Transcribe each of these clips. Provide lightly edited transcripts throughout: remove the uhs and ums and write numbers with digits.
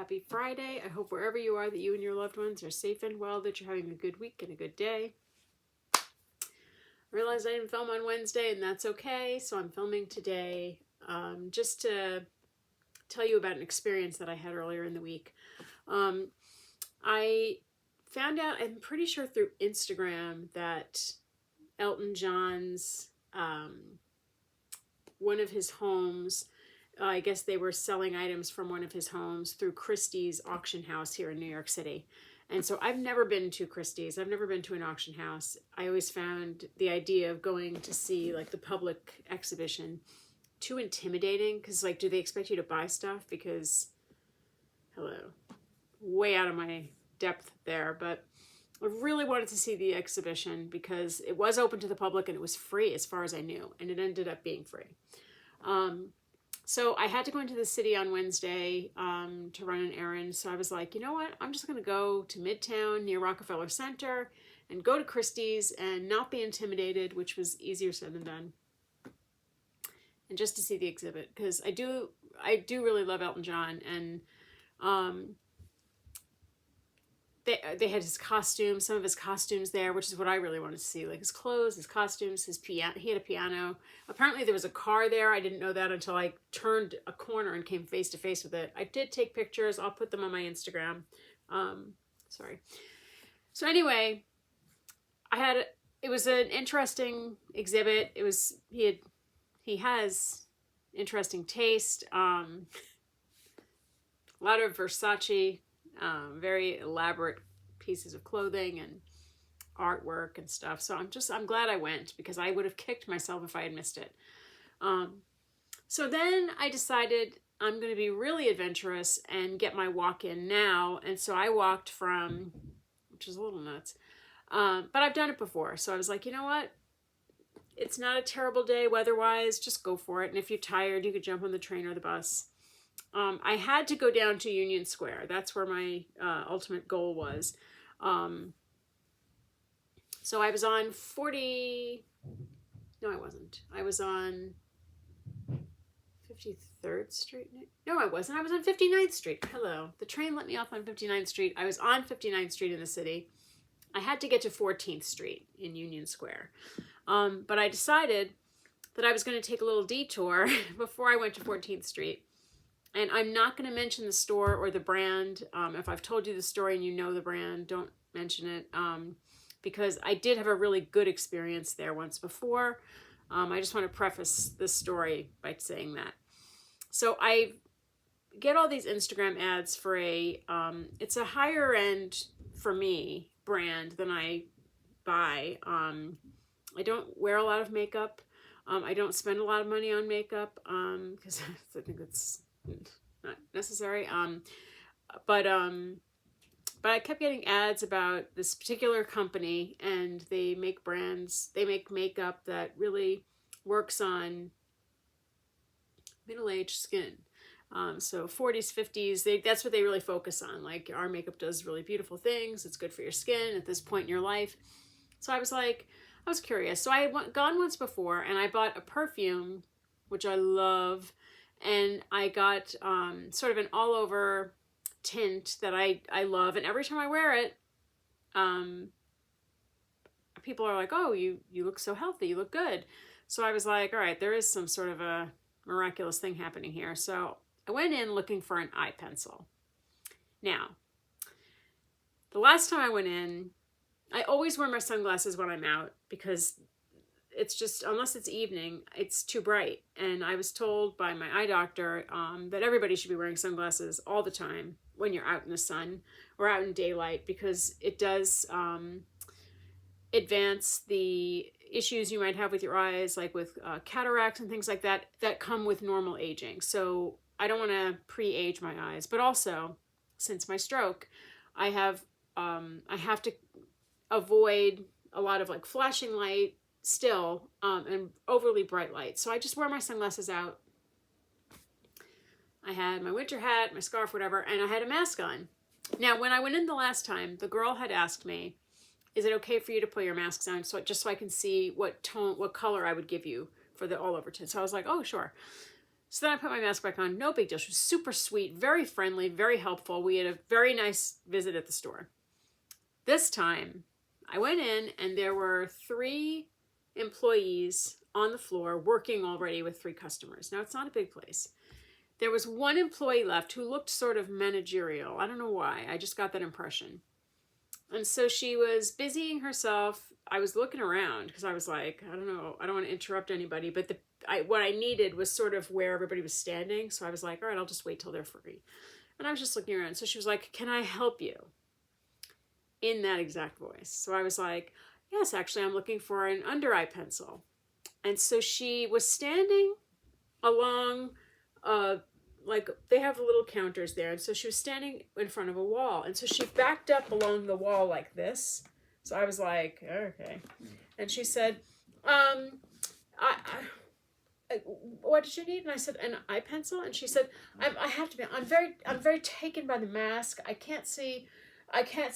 Happy Friday. I hope wherever you are that you and your loved ones are safe and well, that you're having a good week and a good day. I realized I didn't film on Wednesday, and that's okay, so I'm filming today just to tell you about an experience that I had earlier in the week. I found out, I'm pretty sure through Instagram, that Elton John's, one of his homes, I guess they were selling items from one of his homes through Christie's auction house here in New York City. And so I've never been to Christie's. I've never been to an auction house. I always found the idea of going to see like the public exhibition too intimidating, because like, do they expect you to buy stuff? Because, hello, way out of my depth there, but I really wanted to see the exhibition because it was open to the public and it was free as far as I knew, and it ended up being free. So I had to go into the city on Wednesday to run an errand. So I was like, you know what? I'm just going to go to Midtown near Rockefeller Center and go to Christie's and not be intimidated, which was easier said than done. And just to see the exhibit, because I do really love Elton John, and they had his costumes, some of his costumes there, which is what I really wanted to see, like his clothes, his costumes, his piano. He had a piano. Apparently there was a car there. I didn't know that until I turned a corner and came face to face with it. I did take pictures. I'll put them on my Instagram. Sorry. So anyway, it was an interesting exhibit. He has interesting taste. A lot of Versace, very elaborate pieces of clothing and artwork and stuff. So I'm glad I went, because I would have kicked myself if I had missed it. So then I decided I'm going to be really adventurous and get my walk in now. And so I walked from, which is a little nuts, but I've done it before. So I was like, you know what? It's not a terrible day weather-wise. Just go for it. And if you're tired, you could jump on the train or the bus. I had to go down to Union Square. That's where my ultimate goal was. So I was on 40... No, I wasn't. I was on 53rd Street? No, I wasn't. I was on 59th Street. Hello. The train let me off on 59th Street. I was on 59th Street in the city. I had to get to 14th Street in Union Square. But I decided that I was going to take a little detour before I went to 14th Street. And I'm not going to mention the store or the brand. If I've told you the story and you know the brand, don't mention it. Because I did have a really good experience there once before. I just want to preface this story by saying that. So I get all these Instagram ads for it's a higher end, for me, brand than I buy. I don't wear a lot of makeup. I don't spend a lot of money on makeup because I think it's not necessary. But I kept getting ads about this particular company, and they make makeup that really works on middle-aged skin. So 40s, 50s, that's what they really focus on. Like, our makeup does really beautiful things. It's good for your skin at this point in your life. So I was curious. So I had gone once before, and I bought a perfume, which I love. And I got sort of an all-over tint that I love. And every time I wear it, people are like, oh, you look so healthy. You look good. So I was like, all right, there is some sort of a miraculous thing happening here. So I went in looking for an eye pencil. Now, the last time I went in, I always wear my sunglasses when I'm out, because it's just, unless it's evening, it's too bright. And I was told by my eye doctor that everybody should be wearing sunglasses all the time when you're out in the sun or out in daylight, because it does advance the issues you might have with your eyes, like with cataracts and things like that, that come with normal aging. So I don't want to pre-age my eyes. But also, since my stroke, I have to avoid a lot of like flashing light still, and overly bright light. So I just wear my sunglasses out. I had my winter hat, my scarf, whatever, and I had a mask on. Now, when I went in the last time, the girl had asked me, is it okay for you to put your masks on, just so I can see what color I would give you for the all over tint? So I was like, oh, sure. So then I put my mask back on. No big deal. She was super sweet, very friendly, very helpful. We had a very nice visit at the store. This time, I went in and there were 3 employees on the floor working already with 3 customers. Now, it's not a big place. There was 1 employee left who looked sort of managerial. I don't know why. I just got that impression. And so she was busying herself. I was looking around because I was like, I don't know, I don't want to interrupt anybody. But what I needed was sort of where everybody was standing. So I was like, all right, I'll just wait till they're free. And I was just looking around. So she was like, can I help you? In that exact voice. So I was like, yes, actually, I'm looking for an under eye pencil. And so she was standing along, like they have little counters there. And so she was standing in front of a wall. And so she backed up along the wall like this. So I was like, okay. And she said, what did you need? And I said, an eye pencil. And she said, I have to be, I'm very taken by the mask. I can't see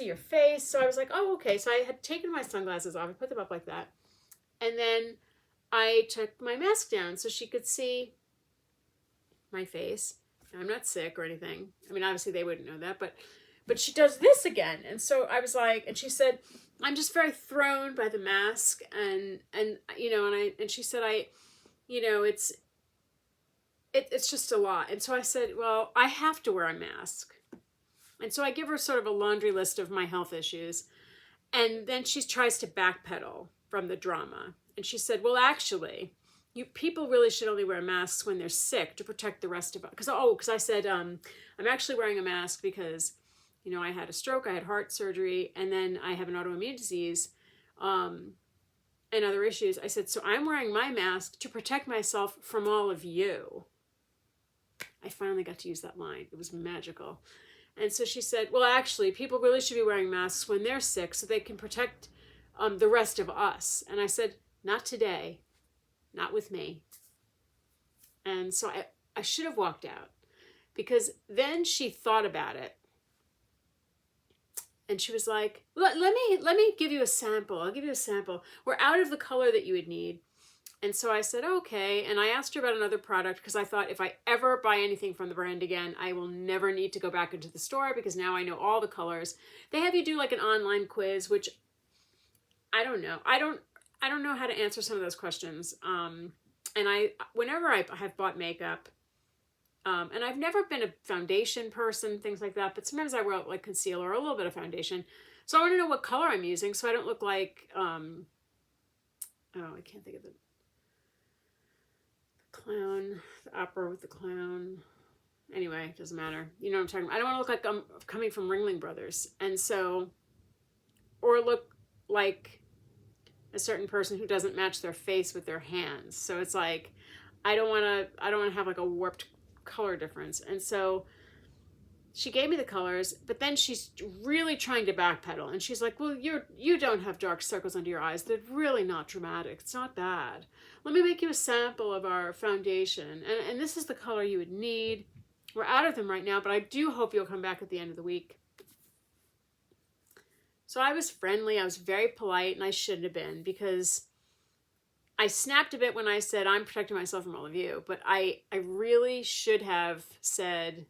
your face. So I was like, oh, okay. So I had taken my sunglasses off. I put them up like that. And then I took my mask down so she could see my face. I'm not sick or anything. I mean, obviously they wouldn't know that, but she does this again. And so I was like, and she said, I'm just very thrown by the mask. And you know, and she said, it's just a lot. And so I said, well, I have to wear a mask. And so I give her sort of a laundry list of my health issues. And then she tries to backpedal from the drama. And she said, well, actually, people really should only wear masks when they're sick to protect the rest of us. Because I said, I'm actually wearing a mask because, you know, I had a stroke, I had heart surgery, and then I have an autoimmune disease and other issues. I said, so I'm wearing my mask to protect myself from all of you. I finally got to use that line. It was magical. And so she said, well, actually, people really should be wearing masks when they're sick so they can protect the rest of us. And I said, not today. Not with me. And so I should have walked out because then she thought about it. And she was like, let me give you a sample. I'll give you a sample. We're out of the color that you would need. And so I said, okay. And I asked her about another product because I thought if I ever buy anything from the brand again, I will never need to go back into the store because now I know all the colors. They have you do like an online quiz, which I don't know. I don't know how to answer some of those questions. And whenever I have bought makeup, and I've never been a foundation person, things like that, but sometimes I wear like concealer or a little bit of foundation. So I want to know what color I'm using so I don't look like, I can't think of the clown, the opera with the clown. Anyway, it doesn't matter. You know what I'm talking about. I don't want to look like I'm coming from Ringling Brothers. And so, or look like a certain person who doesn't match their face with their hands. So it's like, I don't want to have like a warped color difference. And so she gave me the colors, but then she's really trying to backpedal. And she's like, well, you don't have dark circles under your eyes. They're really not dramatic. It's not bad. Let me make you a sample of our foundation. And this is the color you would need. We're out of them right now, but I do hope you'll come back at the end of the week. So I was friendly. I was very polite, and I shouldn't have been because I snapped a bit when I said, I'm protecting myself from all of you. But I really should have said,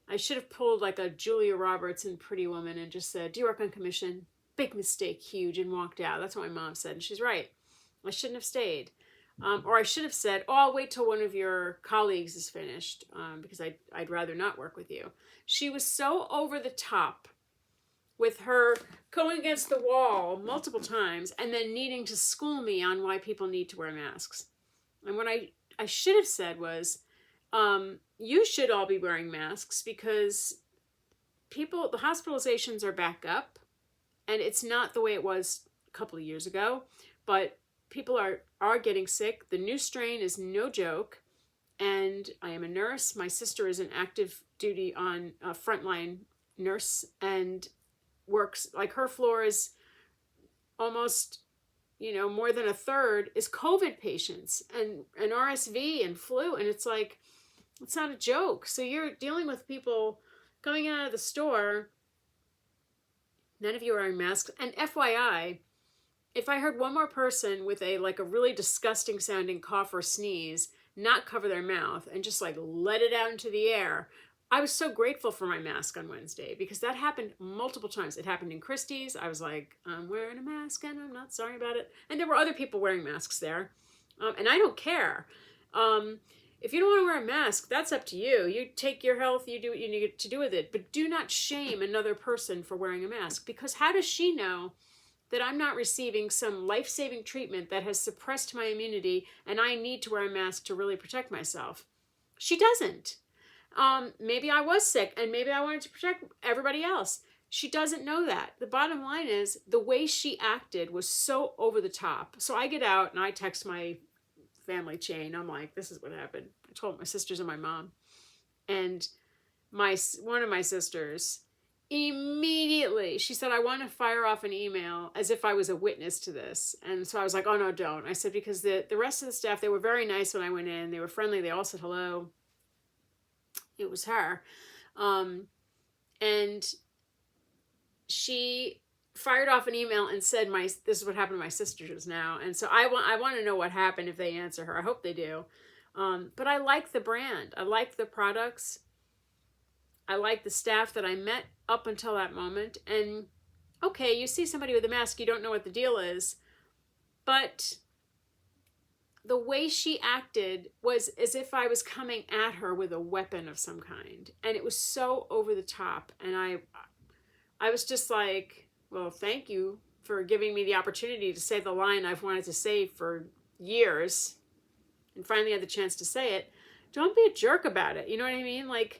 I should have pulled like a Julia Roberts in Pretty Woman and just said, do you work on commission? Big mistake, huge, and walked out. That's what my mom said, and she's right. I shouldn't have stayed. Or I should have said, oh, I'll wait till one of your colleagues is finished because I'd rather not work with you. She was so over the top with her going against the wall multiple times and then needing to school me on why people need to wear masks. And what I should have said was, you should all be wearing masks because the hospitalizations are back up, and it's not the way it was a couple of years ago, but people are getting sick. The new strain is no joke, and I am a nurse. My sister is an active duty on a frontline nurse and works, like her floor is almost, more than a third is COVID patients and RSV and flu, and it's like, it's not a joke. So you're dealing with people coming out of the store, none of you are wearing masks. And FYI, if I heard one more person with a really disgusting sounding cough or sneeze not cover their mouth and just like let it out into the air. I was so grateful for my mask on Wednesday because that happened multiple times. It happened in Christie's. I was like, I'm wearing a mask and I'm not sorry about it. And there were other people wearing masks there. And I don't care. If you don't want to wear a mask, that's up to you. You take your health, you do what you need to do with it. But do not shame another person for wearing a mask, because how does she know that I'm not receiving some life-saving treatment that has suppressed my immunity and I need to wear a mask to really protect myself? She doesn't. Maybe I was sick and maybe I wanted to protect everybody else. She doesn't know that. The bottom line is the way she acted was so over the top. So I get out and I text my family chain. I'm like, this is what happened. I told my sisters and my mom. And one of my sisters immediately, she said, I want to fire off an email as if I was a witness to this. And so I was like, oh no, don't. I said, because the rest of the staff, they were very nice when I went in. They were friendly. They all said hello. It was her. And she fired off an email and said, this is what happened to my sisters now. And so I want to know what happened if they answer her. I hope they do. But I like the brand. I like the products. I like the staff that I met up until that moment. And okay, you see somebody with a mask, you don't know what the deal is. But the way she acted was as if I was coming at her with a weapon of some kind. And it was so over the top. And I was just like, well, thank you for giving me the opportunity to say the line I've wanted to say for years and finally had the chance to say it. Don't be a jerk about it. You know what I mean? Like,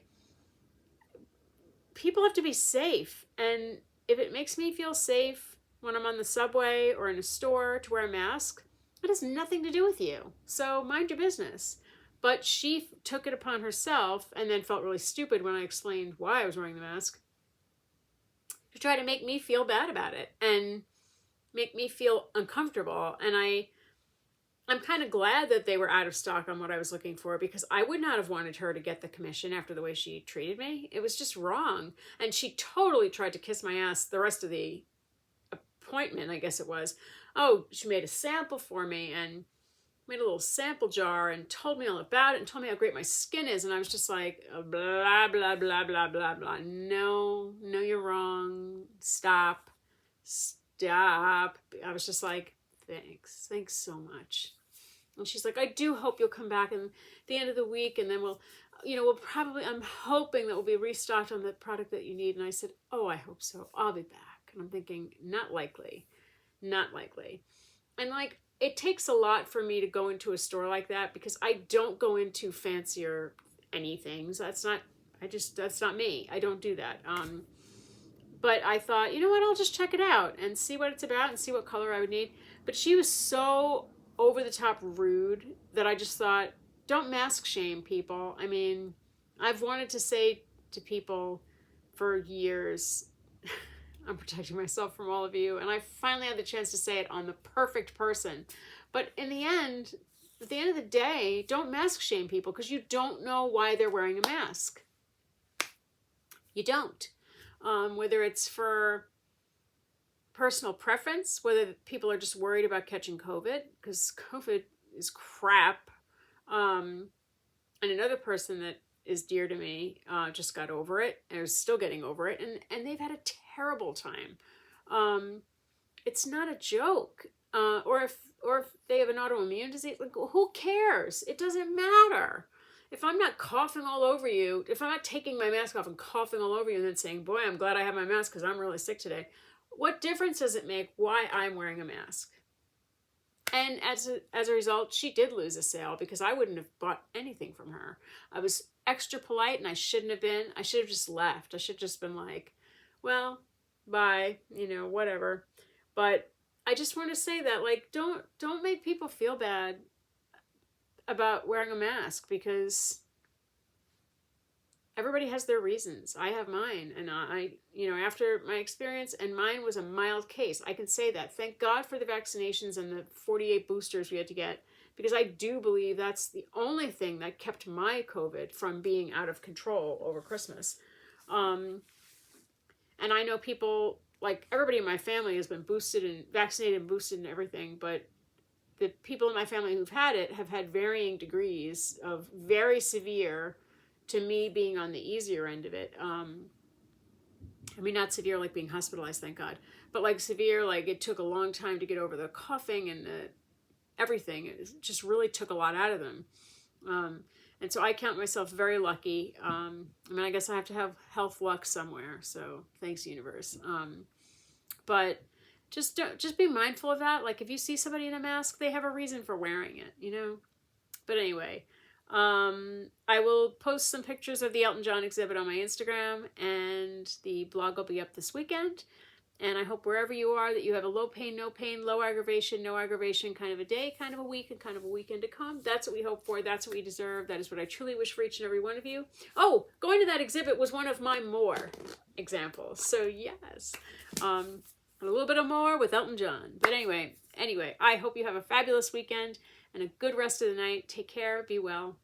people have to be safe. And if it makes me feel safe when I'm on the subway or in a store to wear a mask, it has nothing to do with you. So mind your business. But she took it upon herself and then felt really stupid when I explained why I was wearing the mask to try to make me feel bad about it and make me feel uncomfortable. And I'm kind of glad that they were out of stock on what I was looking for, because I would not have wanted her to get the commission after the way she treated me. It was just wrong. And she totally tried to kiss my ass the rest of the appointment, I guess it was. Oh, she made a sample for me and made a little sample jar and told me all about it and told me how great my skin is. And I was just like, blah, blah, blah, blah, blah, blah. No, you're wrong. Stop. I was just like, thanks so much. And she's like, I do hope you'll come back at the end of the week, and then we'll probably, I'm hoping that we'll be restocked on the product that you need. And I said, oh, I hope so. I'll be back. And I'm thinking, not likely. And like, it takes a lot for me to go into a store like that, because I don't go into fancier anythings. That's not me. I don't do that. But I thought, you know what, I'll just check it out and see what it's about and see what color I would need. But she was so over the top rude that I just thought, don't mask shame people. I mean, I've wanted to say to people for years, I'm protecting myself from all of you. And I finally had the chance to say it on the perfect person. But in the end, at the end of the day, don't mask shame people, because you don't know why they're wearing a mask. You don't. Whether it's for personal preference, whether people are just worried about catching COVID, because COVID is crap. And another person that is dear to me just got over it and is still getting over it, and they've had a terrible time. It's not a joke. Or if they have an autoimmune disease, like, who cares? It doesn't matter. If I'm not coughing all over you, if I'm not taking my mask off and coughing all over you and then saying, boy, I'm glad I have my mask because I'm really sick today, what difference does it make why I'm wearing a mask? And as a result, she did lose a sale, because I wouldn't have bought anything from her. I was extra polite, and I shouldn't have been. I should have just left. I should have just been like, well, bye, whatever. But I just want to say that, like, don't make people feel bad about wearing a mask, because everybody has their reasons. I have mine, and I after my experience, and mine was a mild case. I can say that. Thank God for the vaccinations and the 48 boosters we had to get, because I do believe that's the only thing that kept my COVID from being out of control over Christmas. And I know people, like everybody in my family has been boosted and vaccinated and boosted and everything, but the people in my family who've had it have had varying degrees of very severe to me being on the easier end of it. I mean, not severe like being hospitalized, thank God, but like severe, like it took a long time to get over the coughing and the everything. It just really took a lot out of them. And so I count myself very lucky. I mean, I guess I have to have health luck somewhere. So thanks, universe. But just be mindful of that. Like if you see somebody in a mask, they have a reason for wearing it, you know? But anyway, I will post some pictures of the Elton John exhibit on my Instagram, and the blog will be up this weekend. And I hope wherever you are that you have a low pain, no pain, low aggravation, no aggravation kind of a day, kind of a week, and kind of a weekend to come. That's what we hope for. That's what we deserve. That is what I truly wish for each and every one of you. Oh, going to that exhibit was one of my more examples. So yes, a little bit of more with Elton John. But anyway, I hope you have a fabulous weekend and a good rest of the night. Take care. Be well.